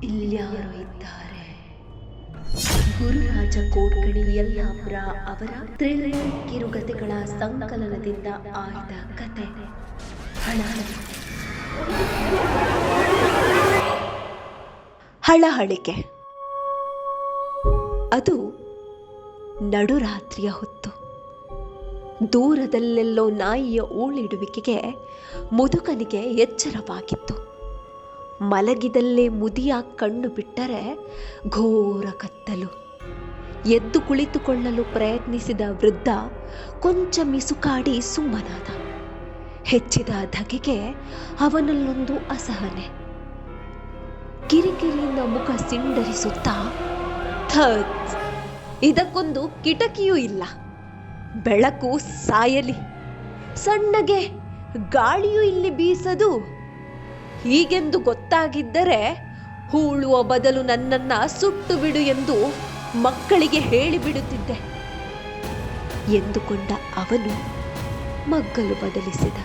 ಇಲ್ಯಾರೋ ಇದ್ದಾರೆ. ಗುರುರಾಜ ಕೋಡ್ಕಣಿ ಯಲ್ಲಾಪುರ ಅವರ ಥ್ರಿಲ್ಲರ್ ಕಿರುಕಥೆಗಳ ಸಂಕಲನದಿಂದ ಆಯ್ದ ಕತೆ ಹಳಹಳಿಕೆ. ಅದು ನಡುರಾತ್ರಿಯ ಹೊತ್ತು. ದೂರದಲ್ಲೆಲ್ಲೋ ನಾಯಿಯ ಊಳಿಡುವಿಕೆಗೆ ಮುದುಕನಿಗೆ ಎಚ್ಚರವಾಗಿತ್ತು. ಮಲಗಿದಲ್ಲೇ ಮುದಿಯ ಕಣ್ಣು ಬಿಟ್ಟರೆ ಘೋರ ಕತ್ತಲು. ಎದ್ದು ಕುಳಿತುಕೊಳ್ಳಲು ಪ್ರಯತ್ನಿಸಿದ ವೃದ್ಧ ಕೊಂಚ ಮಿಸುಕಾಡಿ ಸುಮ್ಮನಾದ. ಹೆಚ್ಚಿದ ಧಗೆಗೆ ಅವನಲ್ಲೊಂದು ಅಸಹನೆ. ಕಿರಿಕಿರಿಯಿಂದ ಮುಖ ಸಿಂಡರಿಸುತ್ತಾ, ಥತ್, ಇದಕ್ಕೊಂದು ಕಿಟಕಿಯೂ ಇಲ್ಲ, ಬೆಳಕು ಸಾಯಲಿ, ಸಣ್ಣಗೆ ಗಾಳಿಯೂ ಇಲ್ಲಿ ಬೀಸದು, ಹೀಗೆಂದು ಗೊತ್ತಾಗಿದ್ದರೆ ಹೂಳುವ ಬದಲು ನನ್ನನ್ನ ಸುಟ್ಟು ಬಿಡು ಎಂದು ಮಕ್ಕಳಿಗೆ ಹೇಳಿಬಿಡುತ್ತಿದ್ದೆ ಎಂದುಕೊಂಡ ಅವನು ಮಗ್ಗಲು ಬದಲಿಸಿದ.